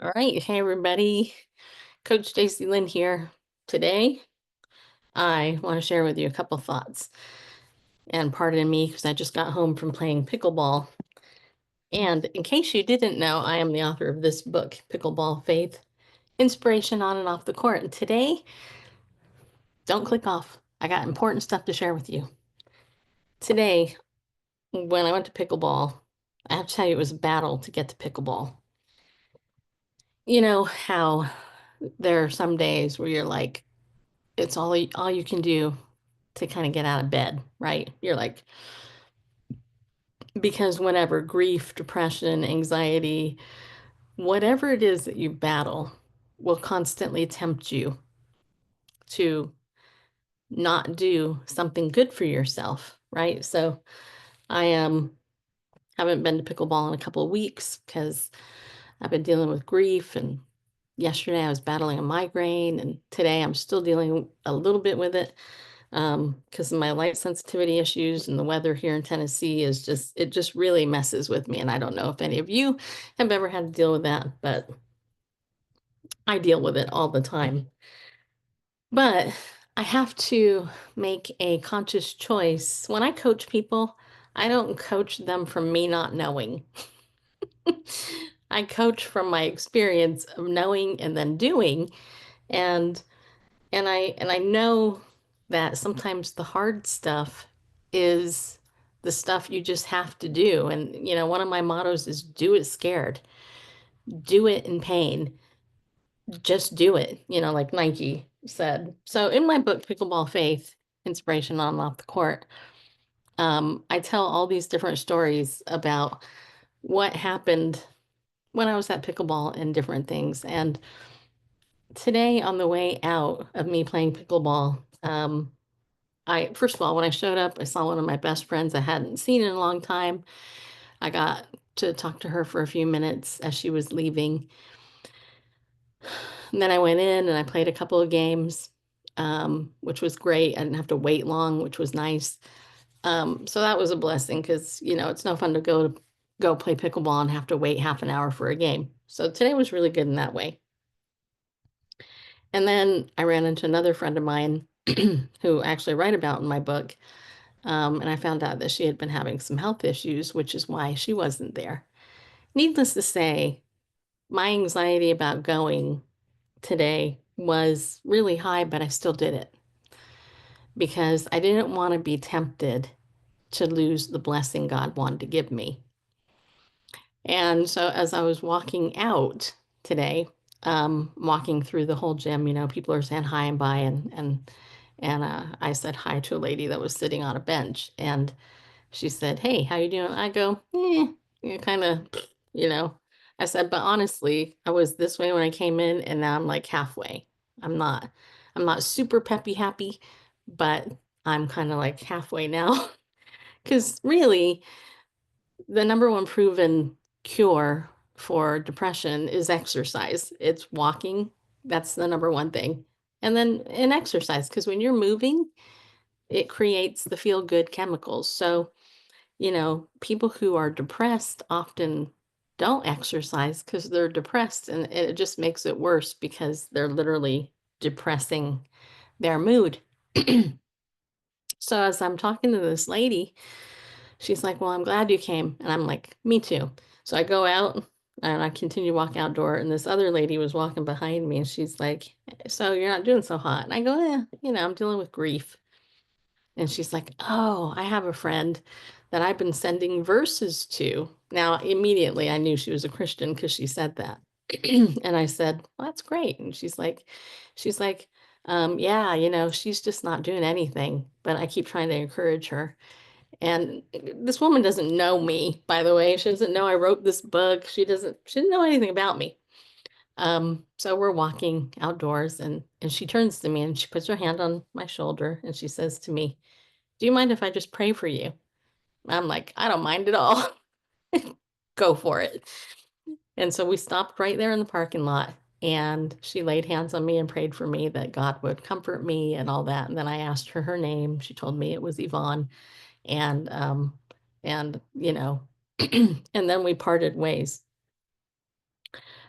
All right. Hey, everybody. Coach Stacy Lynn here. Today, I want to share with you a couple thoughts. And pardon me, because I just got home from playing pickleball. And in case you didn't know, I am the author of this book, Pickleball Faith, Inspiration on and Off the Court. And today, don't click off. I got important stuff to share with you. Today, when I went to pickleball, I have to tell you, it was a battle to get to pickleball. You know how there are some days where you're like, it's all you can do to kind of get out of bed, right? You're like, because whatever grief, depression, anxiety, whatever it is that you battle will constantly tempt you to not do something good for yourself, right? So I haven't been to pickleball in a couple of weeks because I've been dealing with grief, and yesterday I was battling a migraine, and today I'm still dealing a little bit with it. Because of my light sensitivity issues, and the weather here in Tennessee is it just really messes with me. And I don't know if any of you have ever had to deal with that, but I deal with it all the time. But I have to make a conscious choice. When I coach people, I don't coach them from me not knowing. I coach from my experience of knowing and then doing. And and I know that sometimes the hard stuff is the stuff you just have to do. And one of my mottos is do it scared, do it in pain, just do it, like Nike said. So in my book, Pickleball Faith, Inspiration on and Off the Court, I tell all these different stories about what happened when I was at pickleball and different things. And today on the way out of me playing pickleball, I first of all, when I showed up, I saw one of my best friends I hadn't seen in a long time. I got to talk to her for a few minutes as she was leaving. And then I went in and I played a couple of games, which was great. I didn't have to wait long, which was nice. So that was a blessing because, it's no fun to go play pickleball and have to wait half an hour for a game. So today was really good in that way. And then I ran into another friend of mine who I actually write about in my book. And I found out that she had been having some health issues, which is why she wasn't there. Needless to say, my anxiety about going today was really high, but I still did it because I didn't want to be tempted to lose the blessing God wanted to give me. And so as I was walking out today, walking through the whole gym, people are saying hi and bye, and I said hi to a lady that was sitting on a bench, and she said, "Hey, how you doing?" I go, kind of, you know. I said, "But honestly, I was this way when I came in, and now I'm like halfway. I'm not, I'm not super peppy happy, but I'm kind of like halfway now." Because really, the number one proven cure for depression is exercise. It's walking. That's the number one thing. And then in exercise, because when you're moving, it creates the feel good chemicals. So, people who are depressed often don't exercise because they're depressed, and it just makes it worse because they're literally depressing their mood. So as I'm talking to this lady, she's like, "Well, I'm glad you came." And I'm like, "Me too." So I go out and I continue to walk outdoor, and this other lady was walking behind me, and she's like, "So you're not doing so hot?" And I go, "Yeah, I'm dealing with grief." And she's like, "Oh, I have a friend that I've been sending verses to." Now, immediately I knew she was a Christian because she said that. And I said, "Well, that's great." And she's like, yeah, she's just not doing anything, but I keep trying to encourage her. And this woman doesn't know me, by the way. She doesn't know I wrote this book. She didn't know anything about me. So we're walking outdoors, and she turns to me and she puts her hand on my shoulder and she says to me, "Do you mind if I just pray for you?" I'm like, "I don't mind at all." Go for it. And so we stopped right there in the parking lot, and she laid hands on me and prayed for me that God would comfort me and all that. And then I asked her name. She told me it was Yvonne. And and and then we parted ways.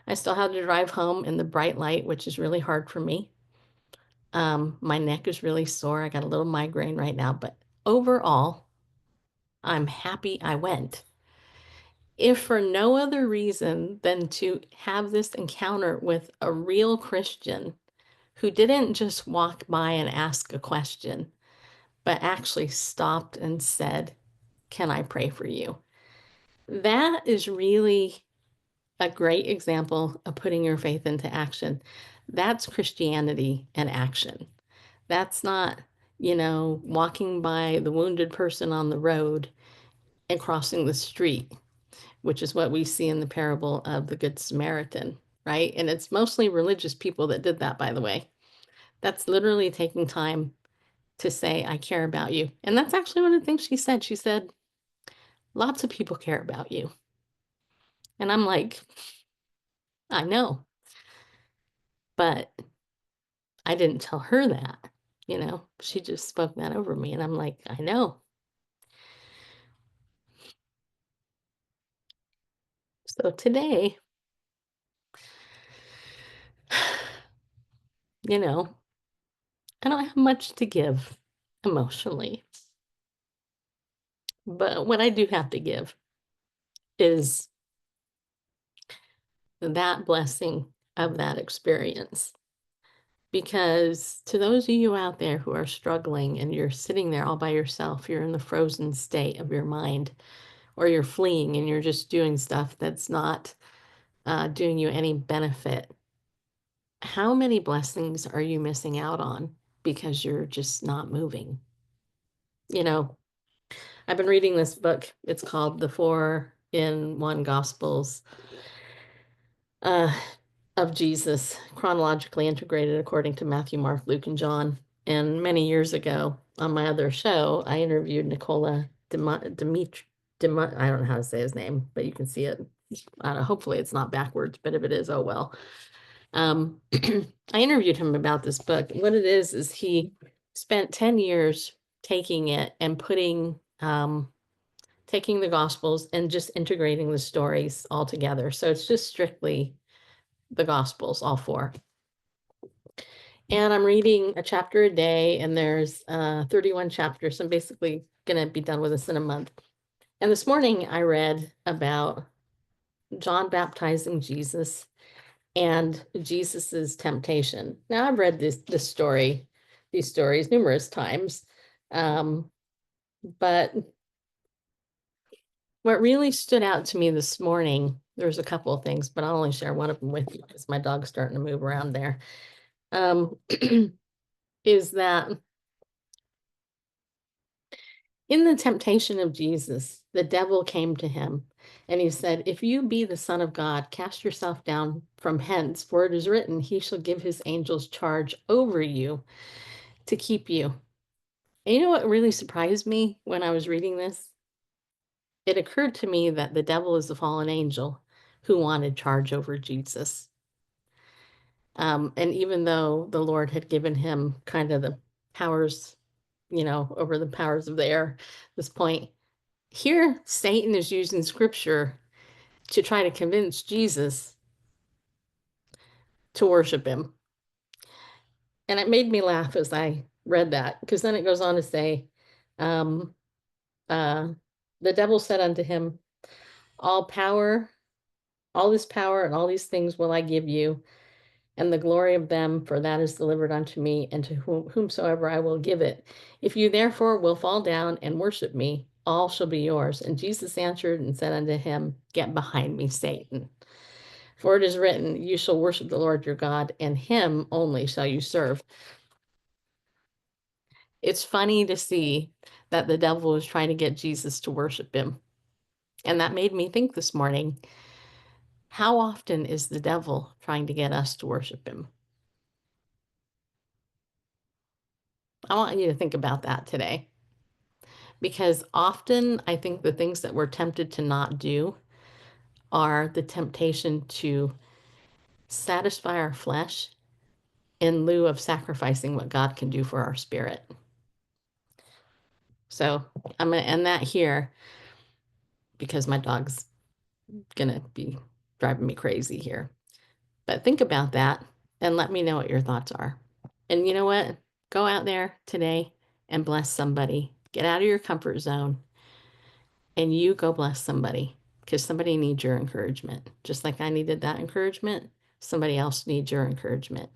I still had to drive home in the bright light, which is really hard for me. My neck is really sore. I got a little migraine right now, but overall, I'm happy I went. If for no other reason than to have this encounter with a real Christian who didn't just walk by and ask a question, but actually stopped and said, "Can I pray for you?" That is really a great example of putting your faith into action. That's Christianity in action. That's not, walking by the wounded person on the road and crossing the street, which is what we see in the parable of the Good Samaritan, right? And it's mostly religious people that did that, by the way. That's literally taking time to say, "I care about you." And that's actually one of the things she said. She said, "Lots of people care about you." And I'm like, I know, but I didn't tell her that, she just spoke that over me. And I'm like, I know. So today, you know, I don't have much to give emotionally, but what I do have to give is that blessing of that experience. Because to those of you out there who are struggling and you're sitting there all by yourself, you're in the frozen state of your mind, or you're fleeing and you're just doing stuff that's not doing you any benefit. How many blessings are you missing out on because you're just not moving? You know, I've been reading this book. It's called The Four in One Gospels uh, of Jesus, chronologically integrated according to Matthew, Mark, Luke, and John. And many years ago on my other show, I interviewed Nicola Dimitri. I don't know how to say his name, but you can see it. I don't know, hopefully it's not backwards, but if it is, oh well. I interviewed him about this book. What it is he spent 10 years taking it and taking the Gospels and just integrating the stories all together. So it's just strictly the Gospels, all four. And I'm reading a chapter a day, and there's 31 chapters. So I'm basically going to be done with this in a month. And this morning I read about John baptizing Jesus and Jesus's temptation. Now I've read these stories numerous times, but what really stood out to me this morning, there's a couple of things, but I'll only share one of them with you because my dog's starting to move around there. Is that in the temptation of Jesus, the devil came to him and he said, "If you be the Son of God, cast yourself down from hence, for it is written, he shall give his angels charge over you to keep you." And you know what really surprised me when I was reading this? It occurred to me that the devil is a fallen angel who wanted charge over Jesus. And even though the Lord had given him kind of the powers, over the powers of the air, this point, here Satan is using scripture to try to convince Jesus to worship him. And it made me laugh as I read that, because then it goes on to say, um, uh, the devil said unto him, "All power, all this power and all these things will I give you, and the glory of them, for that is delivered unto me, and to whomsoever I will give it. If you therefore will fall down and worship me, all shall be yours." And Jesus answered and said unto him, "Get behind me, Satan. For it is written, you shall worship the Lord your God, and him only shall you serve." It's funny to see that the devil was trying to get Jesus to worship him. And that made me think this morning, how often is the devil trying to get us to worship him? I want you to think about that today. Because often I think the things that we're tempted to not do are the temptation to satisfy our flesh in lieu of sacrificing what God can do for our spirit. So I'm going to end that here because my dog's going to be driving me crazy here. But think about that and let me know what your thoughts are. And you know what? Go out there today and bless somebody. Get out of your comfort zone and you go bless somebody because somebody needs your encouragement. Just like I needed that encouragement, somebody else needs your encouragement.